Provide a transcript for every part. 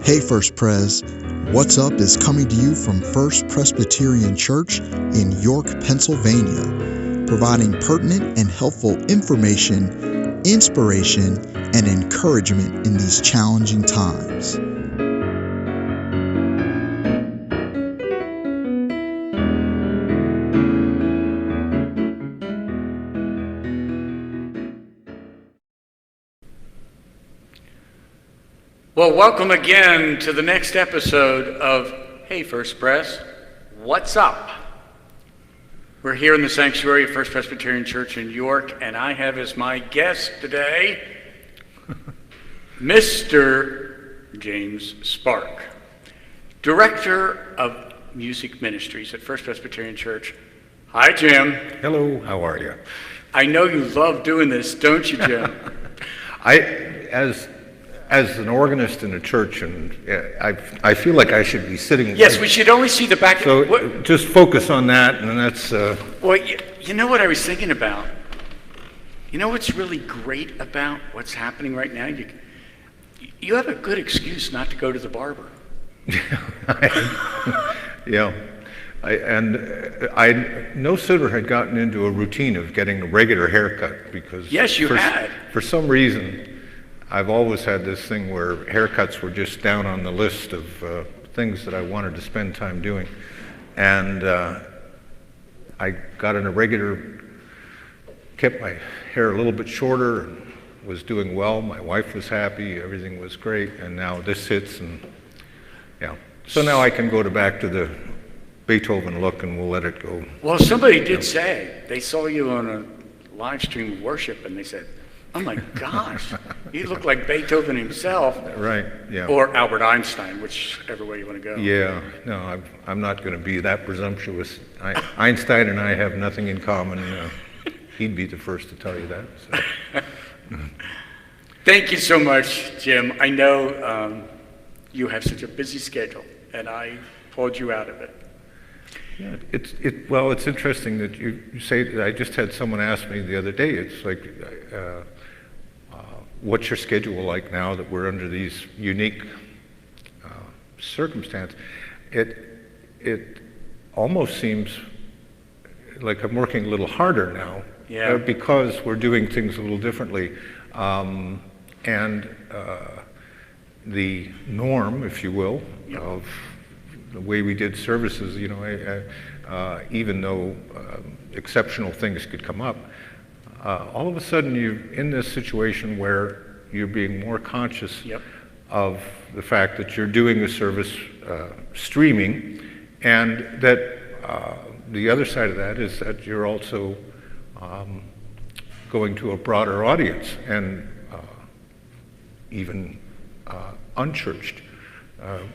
Hey First Pres, What's Up is coming to you from First Presbyterian Church in York, Pennsylvania, providing pertinent and helpful information, inspiration, and encouragement in these challenging times. Well, welcome again to the next episode of Hey First Pres, What's Up? We're here in the sanctuary of First Presbyterian Church in York, and I have as my guest today, Mr. James Spark, Director of Music Ministries at First Presbyterian Church. Hi, Jim. Hello, how are you? I know you love doing this, don't you, Jim? As an organist in a church, and I feel like I should be sitting. Yes, we should only see the back. So just focus on that, and that's. Well, you know what I was thinking about? You know what's really great about what's happening right now? You have a good excuse not to go to the barber. Yeah. I no sooner had gotten into a routine of getting a regular haircut because. Yes, you had. For some reason, I've always had this thing where haircuts were just down on the list of things that I wanted to spend time doing. And I got in a regular, kept my hair a little bit shorter, and was doing well. My wife was happy, everything was great, and now this hits, and yeah. So now I can go back to the Beethoven look, and we'll let it go. Well, somebody did say, they saw you on a live stream of worship, and they said, oh my gosh, you look like Beethoven himself. Right, yeah. Or Albert Einstein, whichever way you want to go. Yeah, no, I'm not going to be that presumptuous. Einstein and I have nothing in common. He'd be the first to tell you that. So. Thank you so much, Jim. I know you have such a busy schedule, and I pulled you out of it. Yeah, it's interesting that you say that. I just had someone ask me the other day, it's like, what's your schedule like now that we're under these unique circumstances? It almost seems like I'm working a little harder now, yeah. Because we're doing things a little differently. And the norm, if you will, yep. of the way we did services, even though exceptional things could come up, all of a sudden you're in this situation where you're being more conscious yep. of the fact that you're doing the service streaming, and that the other side of that is that you're also going to a broader audience, and even unchurched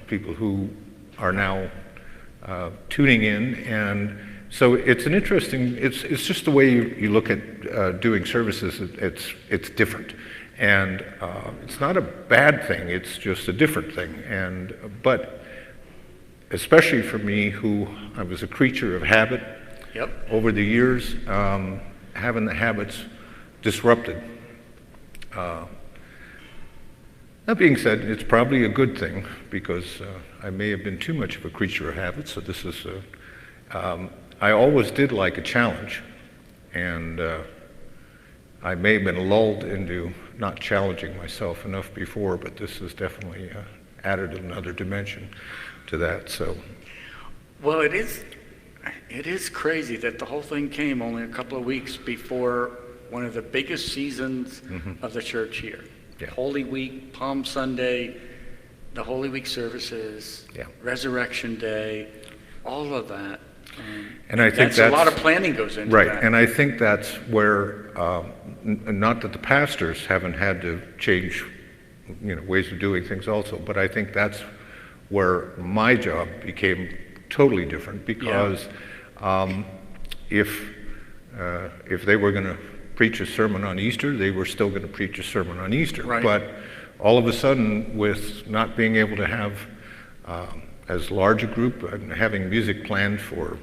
people who are now tuning in. And so it's an interesting, it's just the way you look at doing services. It's different, and it's not a bad thing, it's just a different thing. But especially for me, who I was a creature of habit, yep. over the years, having the habits disrupted. That being said, it's probably a good thing, because I may have been too much of a creature of habit, so this is, I always did like a challenge, and I may have been lulled into not challenging myself enough before, but this has definitely added another dimension to that, so. Well, it is crazy that the whole thing came only a couple of weeks before one of the biggest seasons mm-hmm. of the church here. Yeah. Holy Week, Palm Sunday, the Holy Week services, yeah. Resurrection Day, all of that. And I think that's a lot of planning goes into right, that. Right, and I think that's where, not that the pastors haven't had to change, ways of doing things also, but I think that's where my job became totally different, because if they were going to preach a sermon on Easter, they were still going to preach a sermon on Easter. Right. But all of a sudden, with not being able to have as large a group and having music planned for,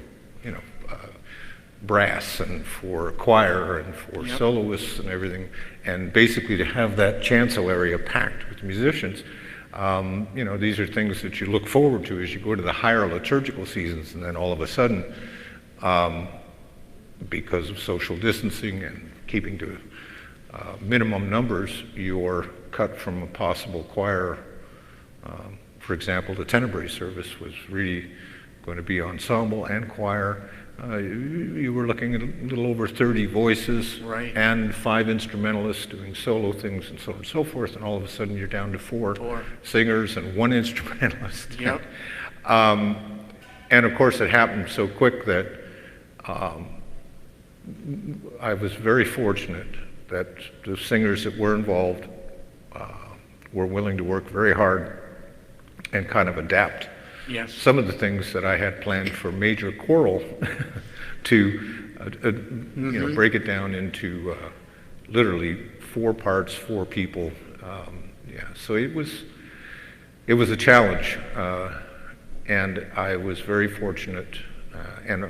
brass and for choir and for yep. soloists and everything, and basically to have that chancel area packed with musicians, These are things that you look forward to as you go to the higher liturgical seasons, and then all of a sudden, because of social distancing and keeping to minimum numbers, you're cut from a possible choir. For example, the Tenebrae service was really going to be ensemble and choir. You were looking at a little over 30 voices, right, and 5 instrumentalists doing solo things and so on and so forth, and all of a sudden you're down to 4 singers and 1 instrumentalist. Yep. And of course it happened so quick that I was very fortunate that the singers that were involved were willing to work very hard and kind of adapt Yes. some of the things that I had planned for major choral to break it down into literally 4 parts, 4 people. So it was a challenge, and I was very fortunate, and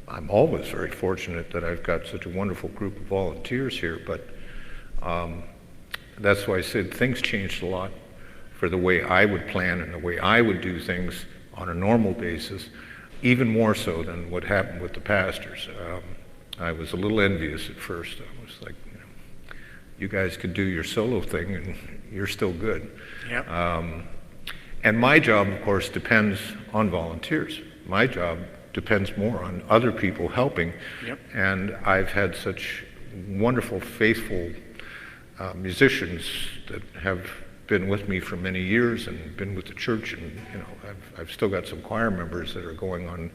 I'm always very fortunate that I've got such a wonderful group of volunteers here, but that's why I said things changed a lot for the way I would plan and the way I would do things on a normal basis, even more so than what happened with the pastors. I was a little envious at first. I was like, you guys could do your solo thing and you're still good. Yep. And my job, of course, depends on volunteers. My job depends more on other people helping. Yep. And I've had such wonderful, faithful musicians that have been with me for many years and been with the church, and I've still got some choir members that are going on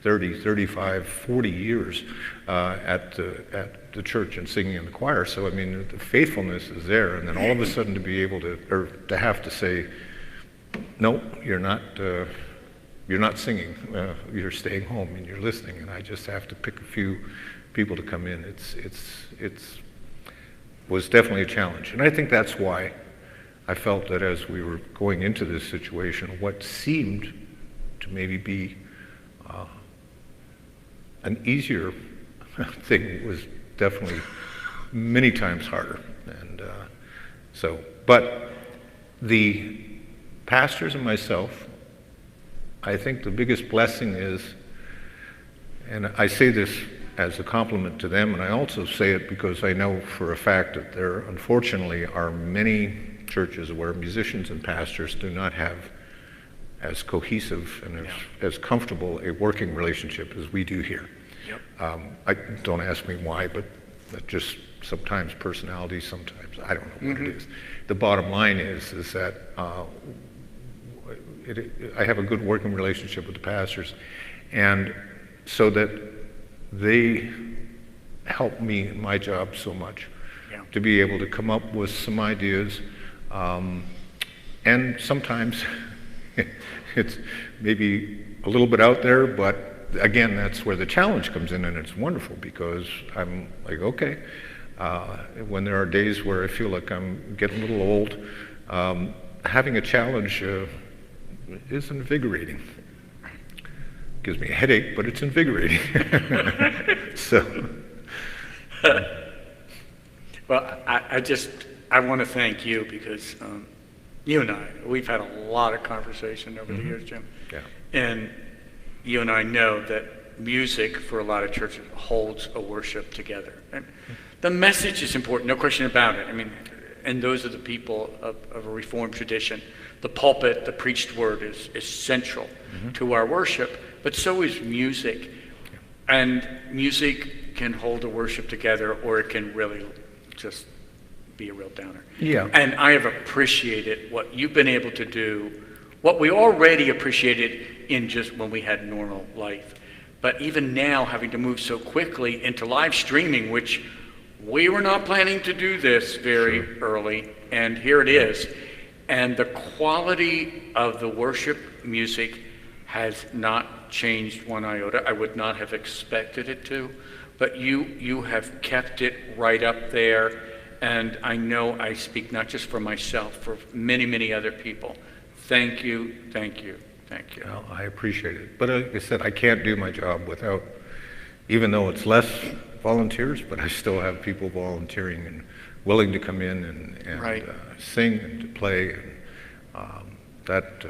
30, 35, 40 years at the church and singing in the choir. So I mean, the faithfulness is there, and then all of a sudden to be able to have to say, no, you're not singing, you're staying home and you're listening, and I just have to pick a few people to come in. It's was definitely a challenge, and I think that's why I felt that as we were going into this situation, what seemed to maybe be an easier thing was definitely many times harder. And but the pastors and myself, I think the biggest blessing is, and I say this as a compliment to them, and I also say it because I know for a fact that there unfortunately are many churches where musicians and pastors do not have as cohesive and as comfortable a working relationship as we do here. Yep. Don't ask me why, but just sometimes personality, sometimes I don't know what it is. The bottom line is that I have a good working relationship with the pastors, and so that they help me in my job so much, to be able to come up with some ideas, and sometimes it's maybe a little bit out there, but again, that's where the challenge comes in, and it's wonderful because I'm like, okay, when there are days where I feel like I'm getting a little old, having a challenge is invigorating. Gives me a headache, but it's invigorating. Well, I want to thank you because you and I, we've had a lot of conversation over the years, Jim. Yeah. And you and I know that music for a lot of churches holds a worship together. And the message is important, no question about it. I mean, and those are the people of a Reformed tradition. The pulpit, the preached word is central to our worship, but so is music. And music can hold a worship together, or it can really just be a real downer. Yeah. And I have appreciated what you've been able to do, what we already appreciated in just when we had normal life. But even now, having to move so quickly into live streaming, which we were not planning to do this very early, and here it is. And the quality of the worship music has not changed one iota. I would not have expected it to, but you have kept it right up there. And I know I speak not just for myself, for many, many other people. Thank you, thank you, thank you. Well, I appreciate it. But like I said, I can't do my job without, even though it's less volunteers, but I still have people volunteering and willing to come in and Right. Sing and to play. That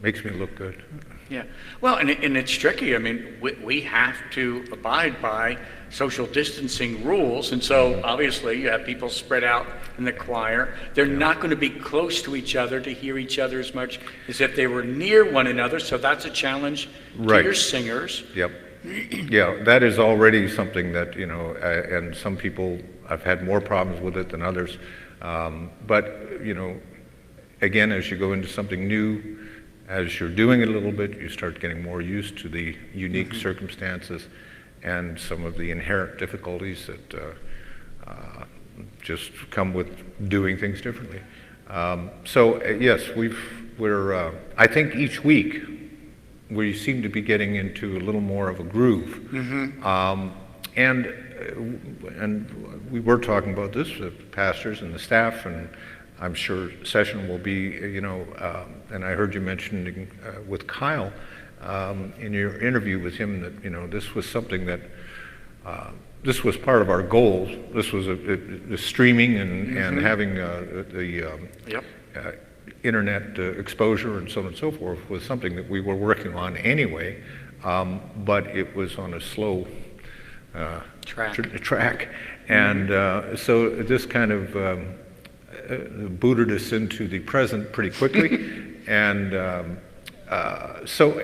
makes me look good. Yeah. Well, and it's tricky. I mean, we have to abide by social distancing rules. And so obviously you have people spread out in the choir. They're not going to be close to each other to hear each other as much as if they were near one another. So that's a challenge to your singers. Yep. Yeah, that is already something that, and some people have had more problems with it than others. But, again, as you go into something new, as you're doing it a little bit, you start getting more used to the unique circumstances and some of the inherent difficulties that just come with doing things differently. Yes, I think each week we seem to be getting into a little more of a groove. And we were talking about this with pastors and the staff, and I'm sure session will be, and I heard you mentioning with Kyle in your interview with him that, this was something that, this was part of our goals. This was the streaming and having the internet exposure and so on and so forth was something that we were working on anyway, but it was on a slow track. And so this kind of booted us into the present pretty quickly. And so,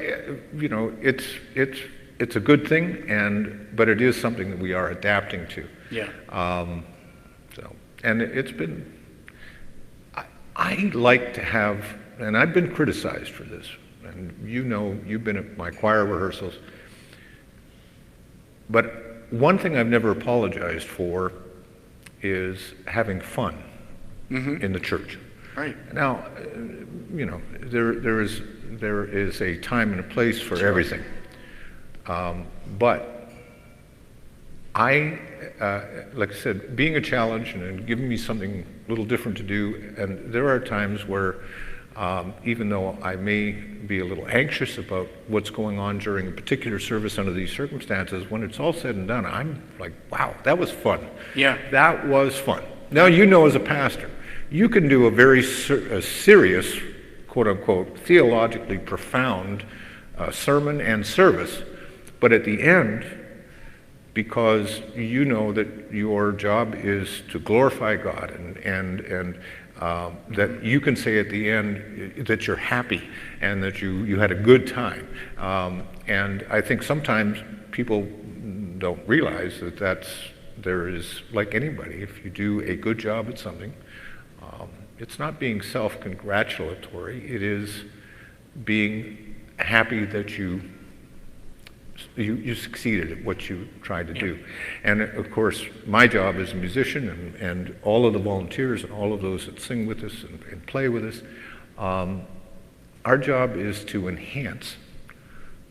it's a good thing, but it is something that we are adapting to. Yeah. And it's been, I like to have, and I've been criticized for this, and you've been at my choir rehearsals, but one thing I've never apologized for is having fun in the church. Right. Now, there is a time and a place for everything. But like I said, being a challenge and giving me something a little different to do, and there are times where even though I may be a little anxious about what's going on during a particular service under these circumstances, when it's all said and done, I'm like, wow, that was fun. Yeah. That was fun. Now, as a pastor, you can do a very serious, quote unquote, theologically profound sermon and service, but at the end, because you know that your job is to glorify God and that you can say at the end that you're happy and that you had a good time. And I think sometimes people don't realize that there is, like anybody, if you do a good job at something, it's not being self-congratulatory, it is being happy that you succeeded at what you tried to do. And of course, my job as a musician and all of the volunteers and all of those that sing with us and play with us, our job is to enhance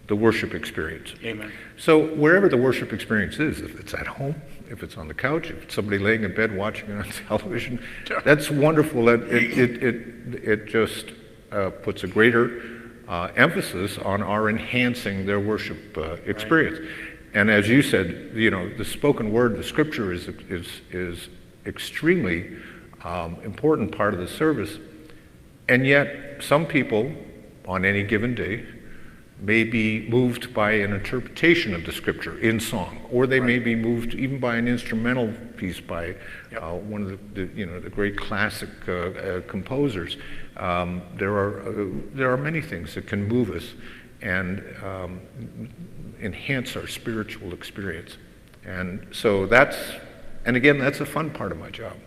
the worship experience. Amen. So wherever the worship experience is, if it's at home, if it's on the couch, if it's somebody laying in bed watching it on television, that's wonderful. It just puts a greater emphasis on our enhancing their worship experience. Right. And as you said, the spoken word, the scripture is extremely important part of the service. And yet some people on any given day may be moved by an interpretation of the scripture in song, or they may be moved even by an instrumental piece by one of the great classic composers. There are many things that can move us and enhance our spiritual experience, and so that's a fun part of my job.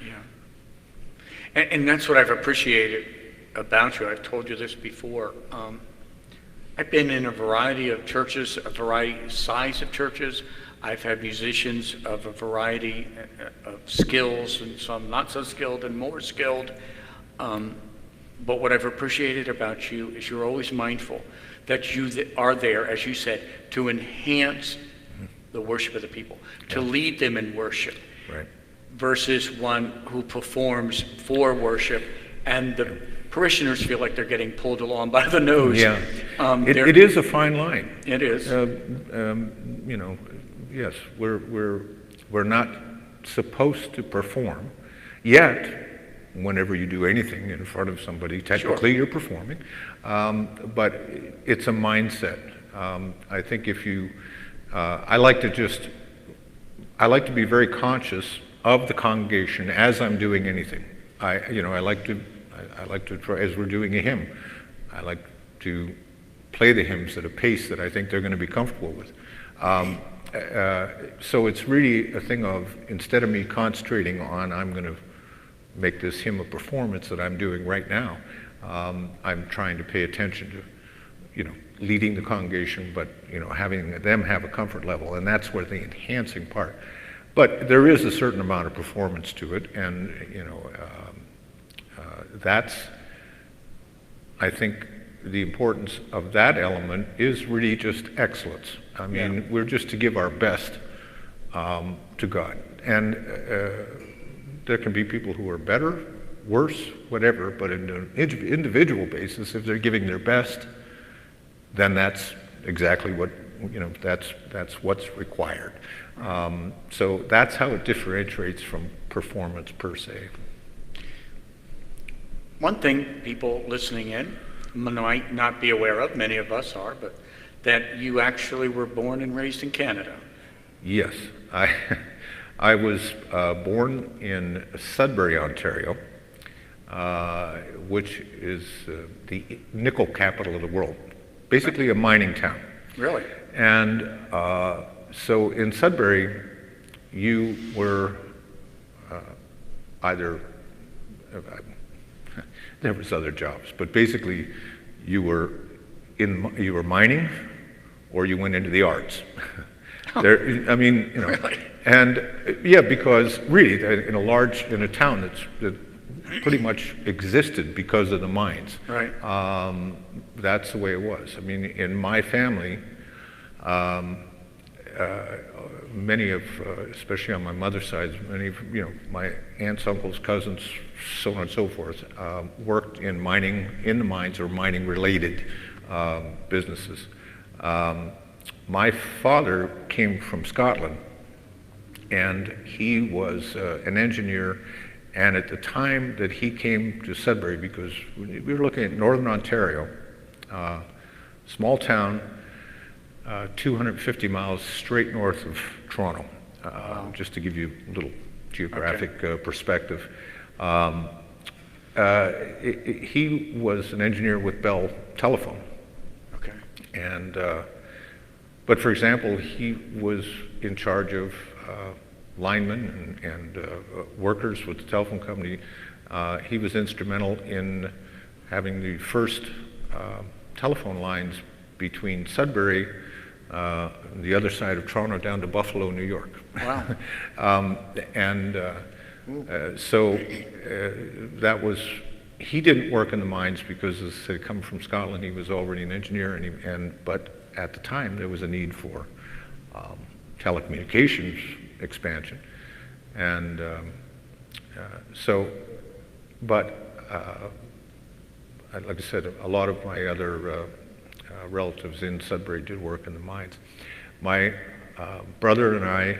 Yeah, and that's what I've appreciated about you. I've told you this before. I've been in a variety of churches, a variety size of churches. I've had musicians of a variety of skills, and some not so skilled and more skilled. But what I've appreciated about you is you're always mindful that you are there, as you said, to enhance the worship of the people, to lead them in worship, versus one who performs for worship and the parishioners feel like they're getting pulled along by the nose. Yeah, it is a fine line. It is. Yes, we're not supposed to perform, yet whenever you do anything in front of somebody. Technically, you're performing, but it's a mindset. I think if you, I like to be very conscious of the congregation as I'm doing anything. I like to try, as we're doing a hymn, I like to play the hymns at a pace that I think they're going to be comfortable with. So it's really a thing of, instead of me concentrating on, I'm going to make this hymn a performance that I'm doing right now, I'm trying to pay attention to, leading the congregation, but, having them have a comfort level, and that's where the enhancing part. But there is a certain amount of performance to it, and, that's, I think, the importance of that element is really just excellence. I mean, we're just to give our best to God. And there can be people who are better, worse, whatever, but in an individual basis, if they're giving their best, then that's exactly what, that's what's required. So that's how it differentiates from performance per se. One thing people listening in might not be aware of, many of us are, but that you actually were born and raised in Canada. Yes, I was born in Sudbury, Ontario, which is the nickel capital of the world, basically a mining town. Really? And so in Sudbury, you were either, there was other jobs, but basically you were mining, or you went into the arts. Really? And yeah, because really, in a town that pretty much existed because of the mines. Right. That's the way it was. I mean, in my family, many of, especially on my mother's side, many of, my aunts, uncles, cousins, so on and so forth, worked in the mines or mining-related businesses. My father came from Scotland, and he was an engineer. And at the time that he came to Sudbury, because we were looking at northern Ontario, small town, 250 miles straight north of Toronto, just to give you a little geographic perspective. He was an engineer with Bell Telephone. Okay. And, but for example, he was in charge of linemen and workers with the telephone company. He was instrumental in having the first telephone lines between Sudbury, the other side of Toronto, down to Buffalo, New York. Wow. So that was, he didn't work in the mines because, as I said, coming from Scotland, he was already an engineer, but at the time there was a need for telecommunications expansion, and like I said, a lot of my other relatives in Sudbury did work in the mines. My brother and I,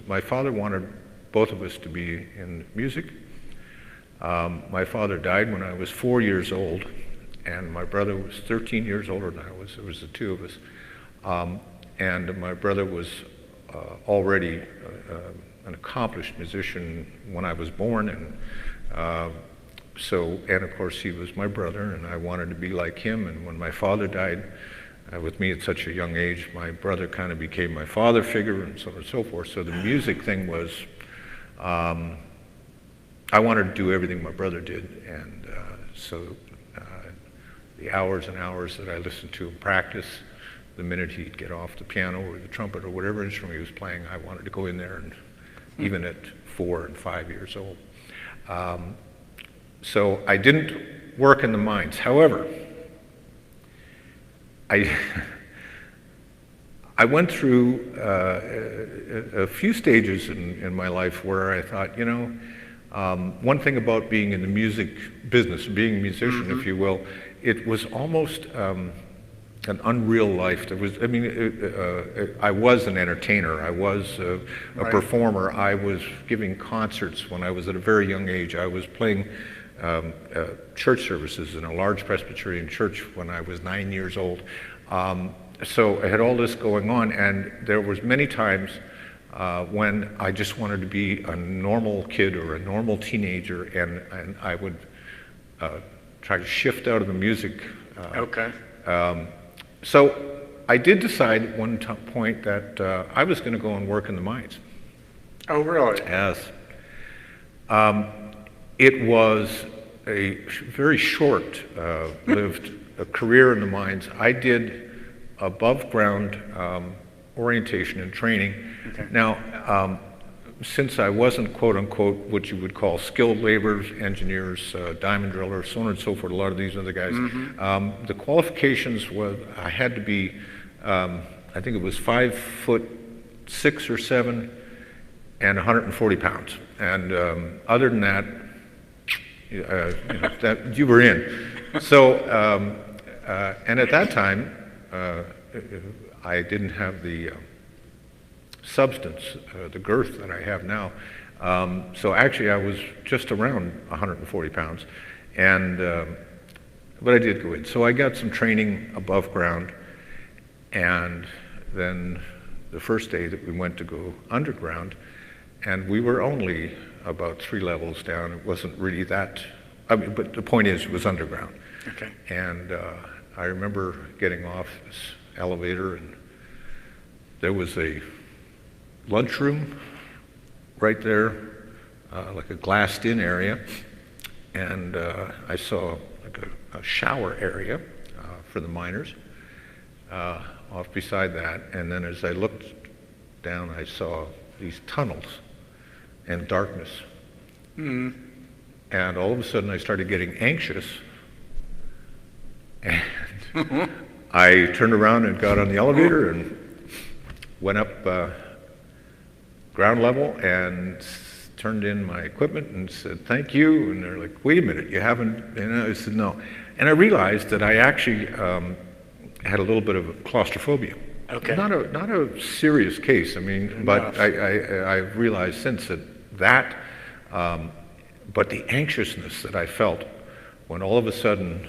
my father wanted both of us to be in music. My father died when I was 4 years old, and my brother was 13 years older than I was. There was the two of us. And my brother was already an accomplished musician when I was born, and and of course he was my brother, and I wanted to be like him. And when my father died, with me at such a young age, my brother kind of became my father figure, and so on and so forth. So the music thing was, I wanted to do everything my brother did, and so the hours and hours that I listened to him practice, the minute he'd get off the piano or the trumpet or whatever instrument he was playing, I wanted to go in there, and even at 4 and 5 years old. So I didn't work in the mines. However, I went through a few stages in my life where I thought, one thing about being in the music business, being a musician, if you will, it was almost, an unreal life. I was an entertainer. I was a performer. I was giving concerts when I was at a very young age. I was playing church services in a large Presbyterian church when I was 9 years old. So I had all this going on, and there was many times when I just wanted to be a normal kid or a normal teenager, and I would try to shift out of the music. Okay. So I did decide at one point that I was going to go and work in the mines. Oh, really? Yes. It was a very short-lived career in the mines. I did above-ground orientation and training. Okay. Now, since I wasn't quote-unquote what you would call skilled laborers, engineers, diamond drillers, so on and so forth, a lot of these other guys, the qualifications were I had to be, I think it was 5'6" or 7" and 140 pounds. And other than that, that you were in. So, and at that time, I didn't have the substance, the girth that I have now. So actually, I was just around 140 pounds, and but I did go in. So I got some training above ground, and then the first day that we went to go underground, and we were only about 3 levels down. It wasn't really that. I mean, but the point is, it was underground. Okay. And I remember getting off this elevator, and there was a lunchroom right there, like a glassed-in area, and I saw like a shower area for the miners off beside that. And then as I looked down, I saw these tunnels and darkness. Mm-hmm. And all of a sudden, I started getting anxious, and I turned around and got on the elevator and went up ground level and turned in my equipment and said, "Thank you." And they're like, "Wait a minute, you haven't?" And I said, "No." And I realized that I actually had a little bit of claustrophobia. Okay. Not a serious case. I mean, but I've realized since that. But the anxiousness that I felt when all of a sudden,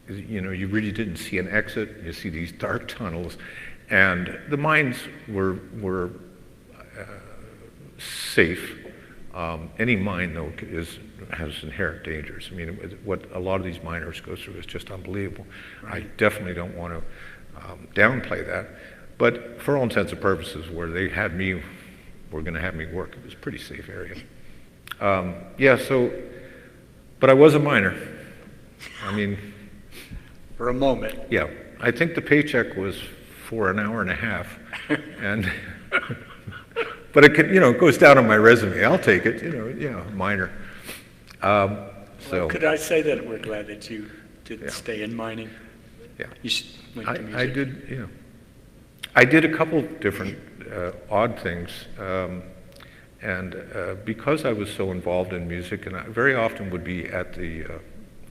you really didn't see an exit. You see these dark tunnels, and the mines were safe. Any mine, though, has inherent dangers. I mean, what a lot of these miners go through is just unbelievable. Right. I definitely don't want to downplay that. But for all intents and purposes, where they had me, were going to have me work, it was a pretty safe area. But I was a miner. I mean, for a moment. Yeah, I think the paycheck was for an hour and a half, and but it goes down on my resume. I'll take it. Miner. Well, could I say that we're glad that you didn't stay in mining? Yeah, I did. I did a couple different odd things. And because I was so involved in music, and I very often would be at the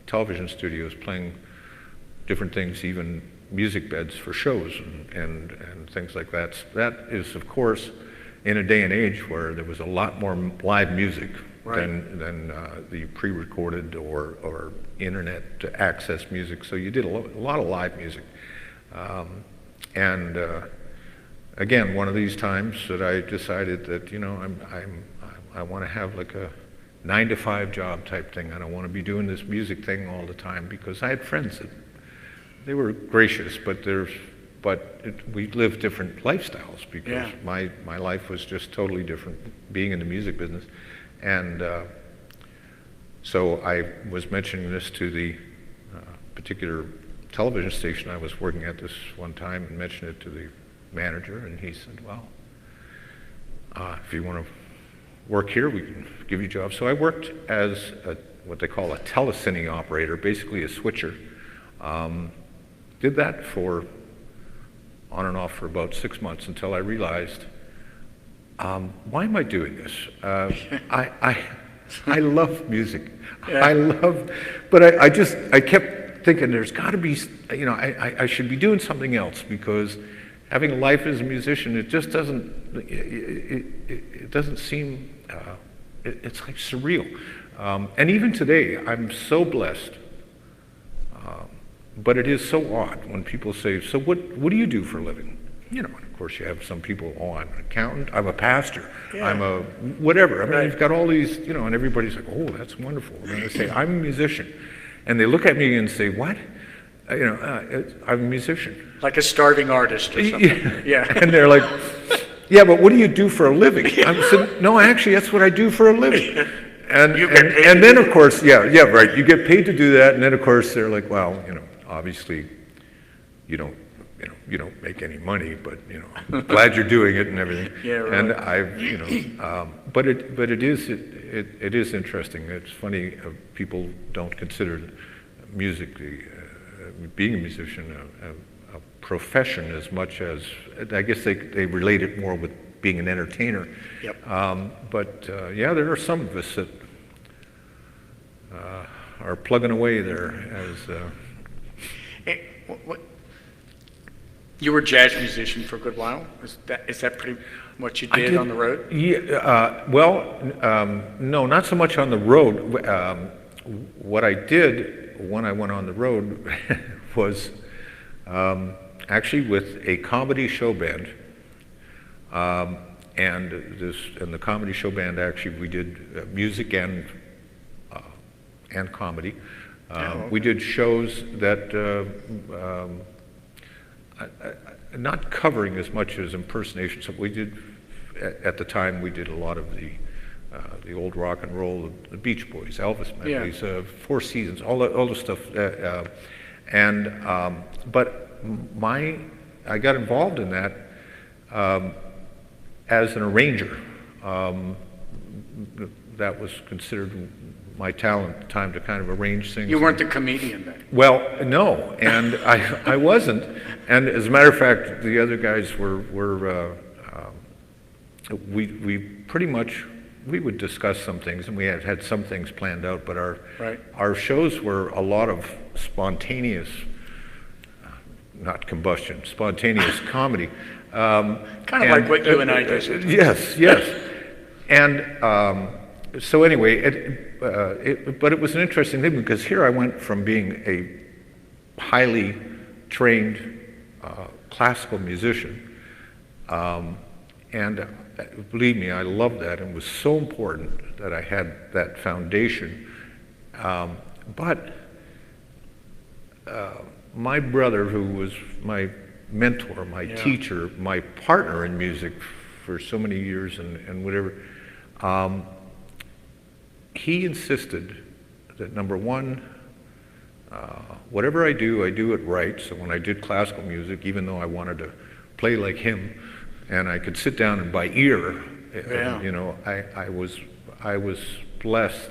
television studios playing different things, even music beds for shows and things like that. That is, of course, in a day and age where there was a lot more live music than the pre-recorded or internet access music. So you did a lot of live music. Again, one of these times that I decided that I want to have like a 9-to-5 job type thing. I don't want to be doing this music thing all the time, because I had friends that they were gracious, but we lived different lifestyles, because my life was just totally different being in the music business. And so I was mentioning this to the particular television station I was working at this one time, and mentioned it to the manager, and he said, "Well, if you want to work here, we can give you a job." So I worked as what they call a telecine operator, basically a switcher. Did that for on and off for about 6 months, until I realized, why am I doing this? I love music. Yeah. But I kept thinking there's got to be, I should be doing something else, because having a life as a musician, it just doesn't, it doesn't seem, it's like surreal. And even today, I'm so blessed. But it is so odd when people say, so what do you do for a living? And of course you have some people, I'm an accountant, I'm a pastor, I'm a whatever. I mean, you've got all these, and everybody's like, oh, that's wonderful. And they say, I'm a musician. And they look at me and say, what? I'm a musician. Like a starving artist or something. Yeah. And they're like, yeah, but what do you do for a living? I said, no, actually, that's what I do for a living. And then, of course, right, you get paid to do that. And then, of course, they're like, well, obviously, you don't make any money, but I'm glad you're doing it and everything. Yeah, right. And but it is interesting. It's funny, people don't consider music, being a musician, a profession as much as, I guess they relate it more with being an entertainer. Yep. But there are some of us that are plugging away there as. You were a jazz musician for a good while. Is that pretty what you did on the road? Yeah. No, not so much on the road. What I did when I went on the road was actually with a comedy show band. And the comedy show band, actually, we did music and comedy. Okay. We did shows that, not covering as much as impersonation. So we did, at the time, we did a lot of the old rock and roll, the Beach Boys, Elvis medleys, Four Seasons, all the stuff. But I got involved in that as an arranger. That was considered my talent at the time, to kind of arrange things. You weren't the comedian then? Well, no, and I wasn't. And as a matter of fact, the other guys we pretty much, we would discuss some things, and we had some things planned out, but our shows were a lot of spontaneous, not combustion, spontaneous comedy. Kind of like what you and I did. Yes. And so anyway, but it was an interesting thing, because here I went from being a highly trained classical musician, and believe me, I loved that, and it was so important that I had that foundation. But my brother, who was my mentor, my teacher, my partner in music for so many years and whatever, he insisted that, number one, whatever I do it right. So when I did classical music, even though I wanted to play like him, and I could sit down and by ear, I was blessed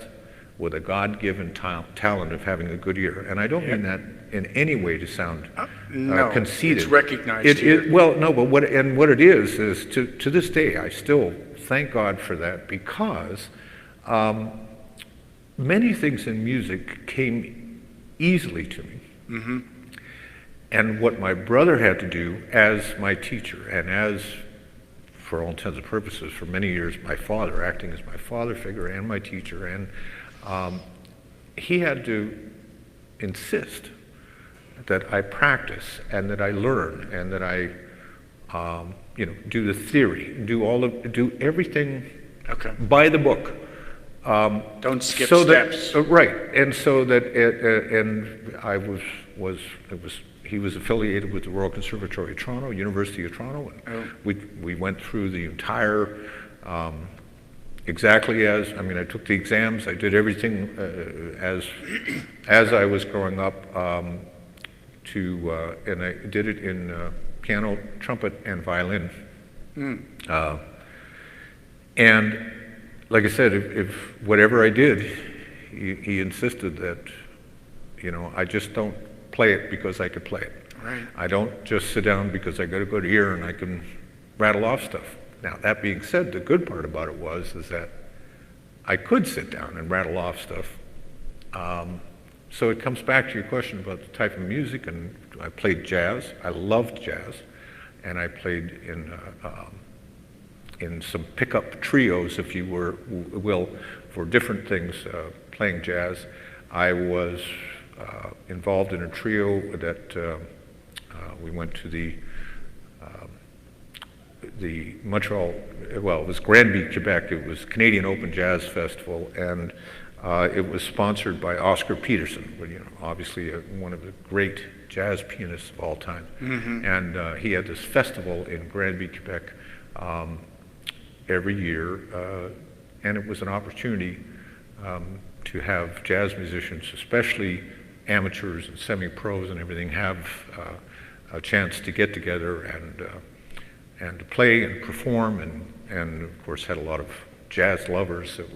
with a God-given talent of having a good ear. And I don't mean that in any way to sound conceited. It's recognized here. Well, no, but what it is to this day, I still thank God for that, because many things in music came easily to me. Mm-hmm. And what my brother had to do as my teacher, and as, for all intents and purposes, for many years, my father, acting as my father figure and my teacher, and he had to insist that I practice and that I learn and that I, do the theory, do everything by the book. Don't skip steps. steps. Right, and so that, he was affiliated with the Royal Conservatory of Toronto, University of Toronto, and we went through the entire, exactly as, I took the exams, I did everything as I was growing up, and I did it in piano, trumpet, and violin. And like I said, if whatever I did, he insisted that, I just don't play it because I could play it. Right. I don't just sit down because I got a good ear and I can rattle off stuff. Now, that being said, the good part about it is that I could sit down and rattle off stuff, So it comes back to your question about the type of music, and I played jazz. I loved jazz, and I played in some pickup trios, if you will, for different things, playing jazz. I was involved in a trio that we went to the Montreal, well, it was Granby, Quebec. It was Canadian Open Jazz Festival, and it was sponsored by Oscar Peterson, obviously one of the great jazz pianists of all time. Mm-hmm. And he had this festival in Granby, Quebec, every year, and it was an opportunity to have jazz musicians, especially amateurs and semi-pros and everything, have a chance to get together and to play and perform, and of course had a lot of jazz lovers that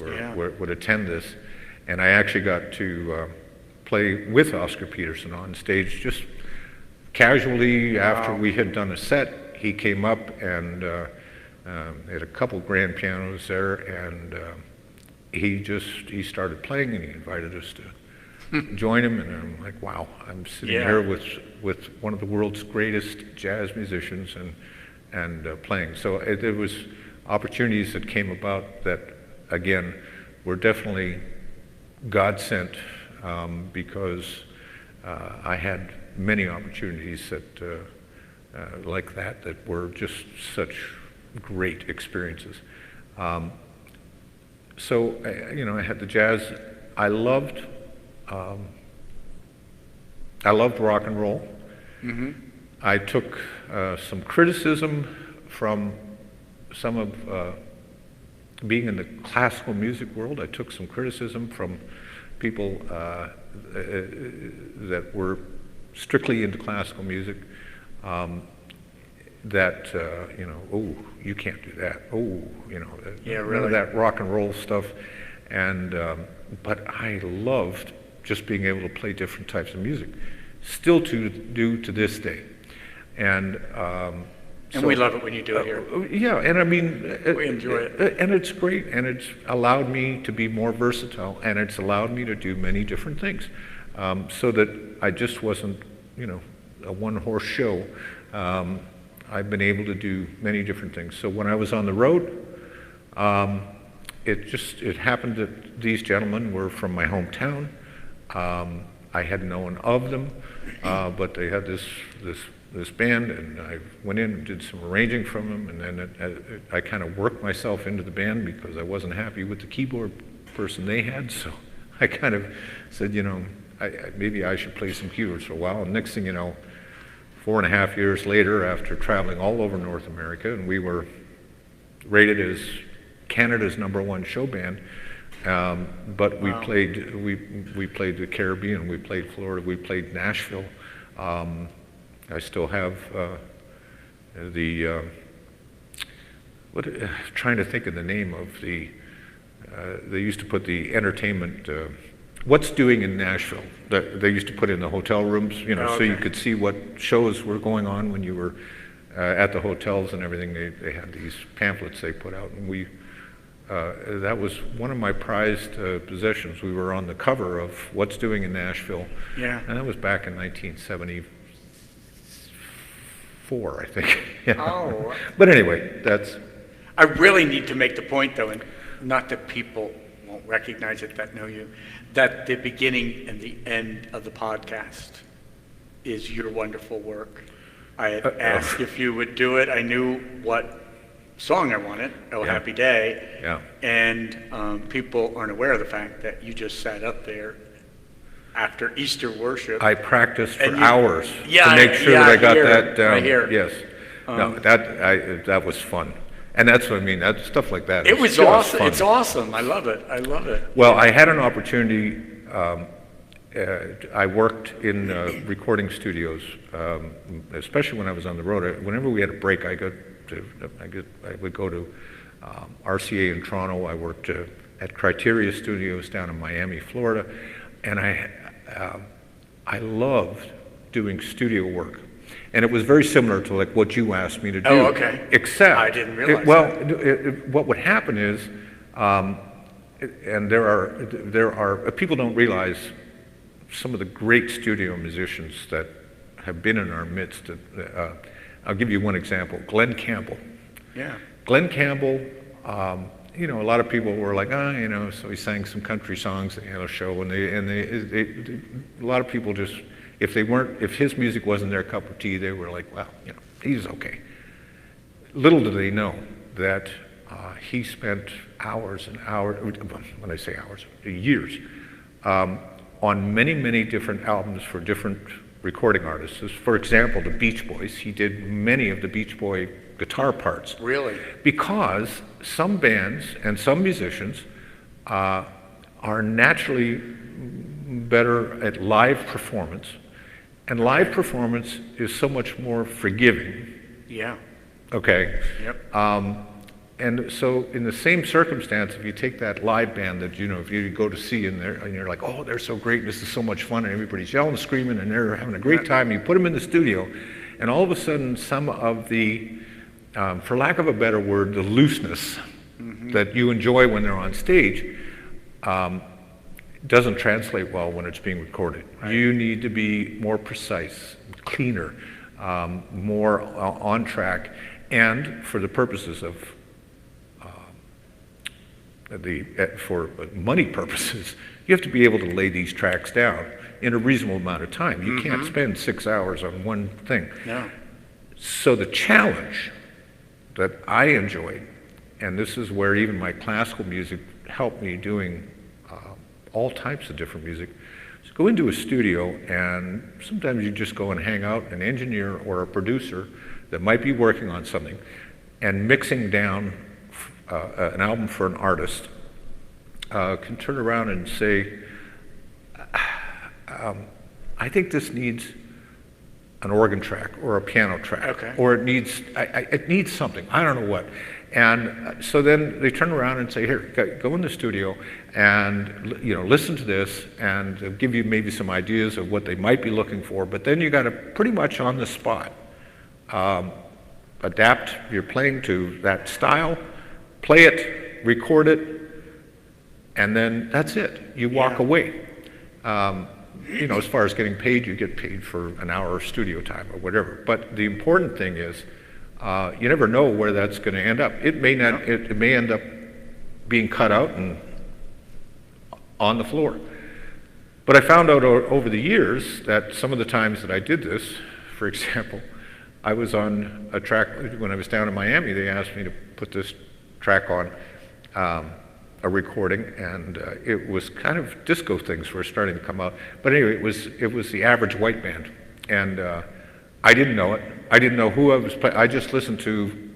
would attend this. And I actually got to play with Oscar Peterson on stage just casually. After we had done a set, he came up and had a couple grand pianos there, and he started playing, and he invited us to join him, and I'm like, wow, I'm sitting here with one of the world's greatest jazz musicians and playing. So there was opportunities that came about that, again, were definitely God sent, because I had many opportunities that like that were just such great experiences. So I had the jazz. I loved rock and roll. Mm-hmm. I took some criticism from some of being in the classical music world. I took some criticism from people that were strictly into classical music, that oh, you can't do that. Oh, none of that rock and roll stuff. And but I loved just being able to play different types of music, still to this day. And so, we love it when you do it here. Yeah, and I mean, we enjoy it. And it's great, and it's allowed me to be more versatile, and it's allowed me to do many different things, so that I just wasn't, a one-horse show. I've been able to do many different things. So when I was on the road, it happened that these gentlemen were from my hometown. I had known of them, but they had this band, and I went in and did some arranging from them, and then I kind of worked myself into the band because I wasn't happy with the keyboard person they had, so I kind of said, maybe I should play some keyboards for a while. And next thing you know, 4.5 years later, after traveling all over North America, and we were rated as Canada's #1 show band, but we played we played the Caribbean, we played Florida, we played Nashville. I still have trying to think of the name of the, they used to put the entertainment, What's Doing in Nashville. They used to put in the hotel rooms, so you could see what shows were going on when you were at the hotels and everything. They had these pamphlets they put out, and that was one of my prized possessions. We were on the cover of What's Doing in Nashville, and that was back in 1974, I think. Oh. But anyway, that's... I really need to make the point, though, and not that people won't recognize it that know you, that the beginning and the end of the podcast is your wonderful work. I had asked if you would do it. I knew what song I wanted, Oh Happy Day. Yeah. And people aren't aware of the fact that you just sat up there after Easter worship. I practiced for hours to make sure that I got that down. Right here. Yes. No, that was fun. And that's what I mean, that stuff like that. It was awesome. It's awesome. I love it. I love it. Well, I had an opportunity. I worked in recording studios, especially when I was on the road. Whenever we had a break, I would go to RCA in Toronto. I worked at Criteria Studios down in Miami, Florida, and I loved doing studio work. And it was very similar to like what you asked me to do. Oh, okay. Except, I didn't realize that. What would happen is, and there are people don't realize some of the great studio musicians that have been in our midst. I'll give you one example, Glenn Campbell. Yeah. Glenn Campbell, you know, a lot of people were like, oh, you know, so he sang some country songs at the show, and a lot of people just, if his music wasn't their cup of tea, they were like, well, you know, he's okay. Little do they know that he spent hours and hours, when I say hours, years, on many, many different albums for different recording artists. For example, the Beach Boys. He did many of the Beach Boy guitar parts. Really? Because some bands and some musicians are naturally better at live performance, and live performance is so much more forgiving. Yeah. Okay. Yep. And so in the same circumstance, if you take that live band that, you know, if you go to see in there and you're like, oh, they're so great, this is so much fun, and everybody's yelling and screaming and they're having a great time, and you put them in the studio, and all of a sudden some of the, for lack of a better word, the looseness that you enjoy when they're on stage doesn't translate well when it's being recorded. Right. You need to be more precise, cleaner, more on track, and for the purposes of for money purposes, you have to be able to lay these tracks down in a reasonable amount of time. You can't spend 6 hours on one thing. No. So the challenge that I enjoyed, and this is where even my classical music helped me doing all types of different music, is go into a studio, and sometimes you just go and hang out an engineer or a producer that might be working on something and mixing down an album for an artist, can turn around and say, I think this needs an organ track or a piano track, okay, or it needs something, I don't know what. And so then they turn around and say, here, go in the studio and, you know, listen to this, and they'll give you maybe some ideas of what they might be looking for, but then you got to pretty much on the spot adapt your playing to that style, play it, record it, and then that's it. You walk away. You know, as far as getting paid, you get paid for an hour of studio time or whatever. But the important thing is, you never know where that's going to end up. It may not. It may end up being cut out and on the floor. But I found out over the years that some of the times that I did this, for example, I was on a track when I was down in Miami. They asked me to put this track on a recording, and it was kind of disco things were starting to come out. But anyway, it was the Average White Band, and I didn't know it. I didn't know who I was playing. I just listened to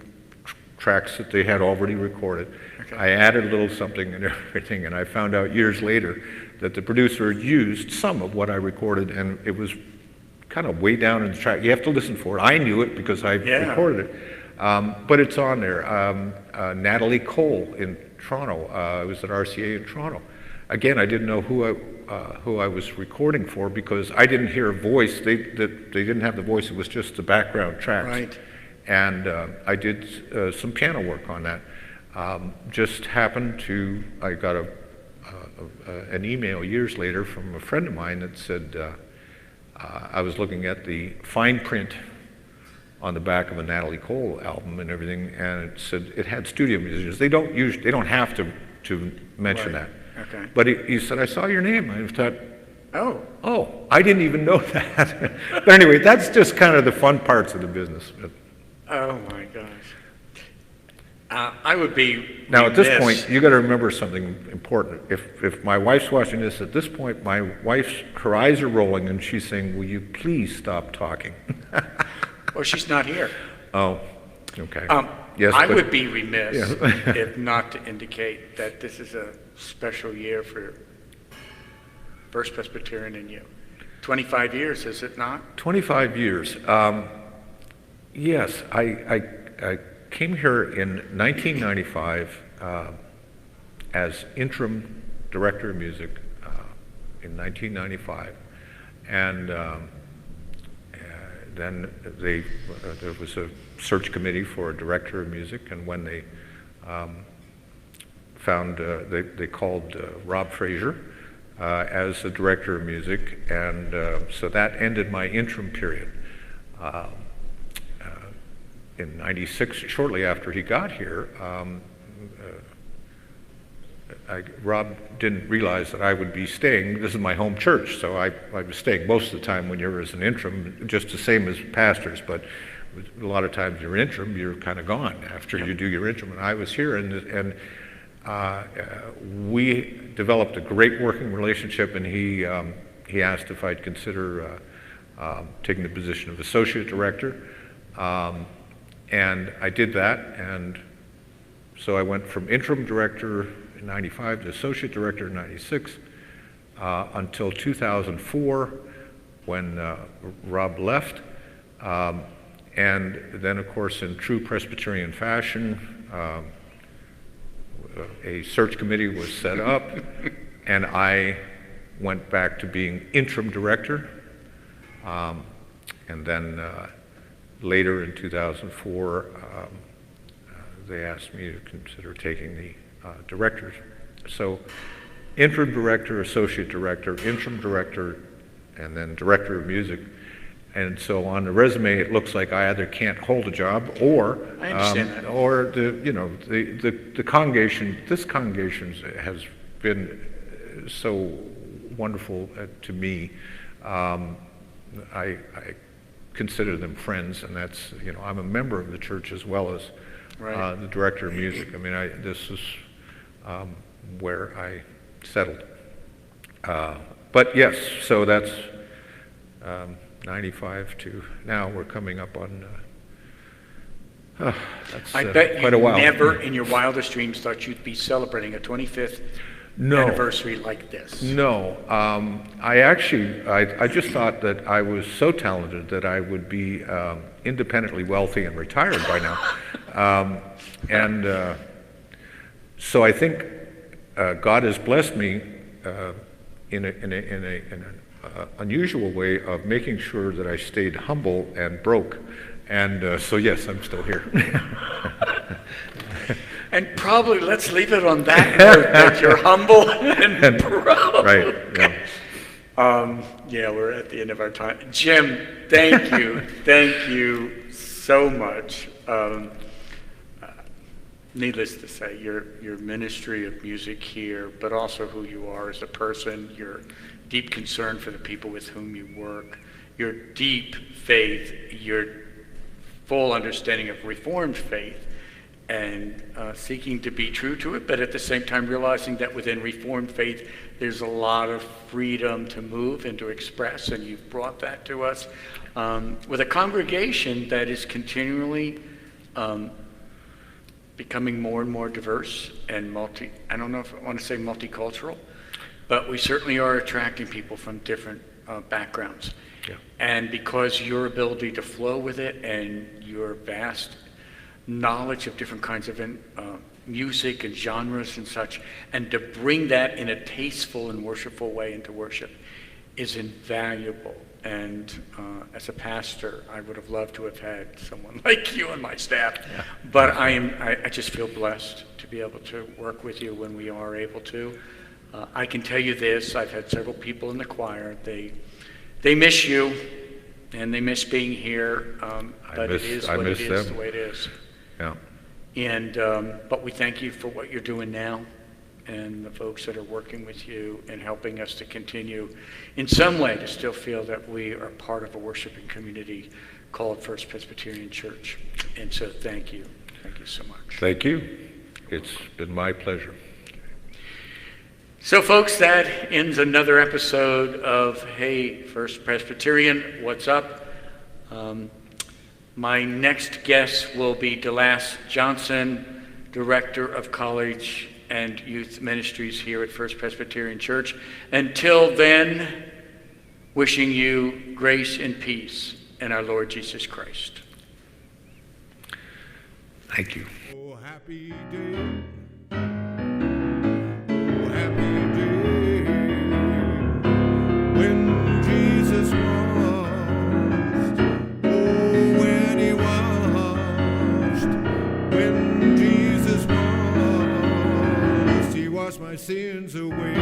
tracks that they had already recorded. Okay. I added a little something and everything, and I found out years later that the producer used some of what I recorded, and it was kind of way down in the track. You have to listen for it. I knew it because I recorded it. But it's on there. Natalie Cole in Toronto. I was at RCA in Toronto. Again, I didn't know who I was recording for because I didn't hear a voice. They didn't have the voice. It was just the background tracks. Right. And I did some piano work on that. Just happened to, I got an email years later from a friend of mine that said, I was looking at the fine print on the back of a Natalie Cole album and everything, and it said it had studio musicians. They don't have to mention that. Okay. But he said, I saw your name. I thought, oh, I didn't even know that. But anyway, that's just kind of the fun parts of the business. Oh my gosh. I would be now at this point, you got to remember something important. If my wife's watching this, at this point, her eyes are rolling, and she's saying, "Will you please stop talking?" Well, she's not here. Oh, okay. Yes, I would be remiss if not to indicate that this is a special year for First Presbyterian and you. 25 years, is it not? 25 years. Yes, I came here in 1995 as interim director of music in 1995, and then there was a search committee for a director of music, and when they found, they called Rob Fraser, as the director of music, and so that ended my interim period. In '96, shortly after he got here, Rob didn't realize that I would be staying. This is my home church, so I was staying most of the time when you're as an interim, just the same as pastors, but a lot of times you're interim, you're kind of gone after you do your interim. And I was here, and we developed a great working relationship, and he asked if I'd consider taking the position of associate director. And I did that, and so I went from interim director in '95 to associate director in '96 until 2004 when Rob left. And then, of course, in true Presbyterian fashion, a search committee was set up, and I went back to being interim director. And then later in 2004, they asked me to consider taking the directors. So interim director, associate director, interim director, and then director of music. And so on the resume, it looks like I either can't hold a job, or I understand that. or the congregation. This congregation has been so wonderful to me. I consider them friends, and that's, I'm a member of the church as well as the director of music. I mean, this is where I settled. But yes, so that's 95 to now. We're coming up on that's I bet quite a while. You never in your wildest dreams thought you'd be celebrating a 25th anniversary like this. No, I just thought that I was so talented that I would be independently wealthy and retired by now. So I think God has blessed me in an unusual way of making sure that I stayed humble and broke. And so yes, I'm still here. And probably let's leave it on that note, that you're humble and proud. Right, yeah. Yeah, we're at the end of our time. Jim, thank you. Thank you so much. Needless to say, your ministry of music here, but also who you are as a person, your deep concern for the people with whom you work, your deep faith, your full understanding of Reformed faith, and seeking to be true to it, but at the same time realizing that within Reformed faith there's a lot of freedom to move and to express, and you've brought that to us with a congregation that is continually becoming more and more diverse and I don't know if I want to say multicultural, but we certainly are attracting people from different backgrounds. Yeah. And because your ability to flow with it and your vast knowledge of different kinds of music and genres and such, and to bring that in a tasteful and worshipful way into worship is invaluable. And as a pastor, I would have loved to have had someone like you on my staff. Yeah. But I just feel blessed to be able to work with you when we are able to. I can tell you this: I've had several people in the choir. They miss you, and they miss being here. But it is what it is, the way it is. Yeah. And but we thank you for what you're doing now, and the folks that are working with you and helping us to continue in some way to still feel that we are part of a worshiping community called First Presbyterian Church. And so thank you. Thank you so much. Thank you. It's been my pleasure. So folks, that ends another episode of Hey First Presbyterian, What's Up? My next guest will be DeLass Johnson, Director of College and Youth Ministries here at First Presbyterian Church. Until then, wishing you grace and peace in our Lord Jesus Christ. Thank you. Oh, happy day. Oh, happy day. When Jesus washed. Oh, when he washed. When Jesus washed. He washed my sins away.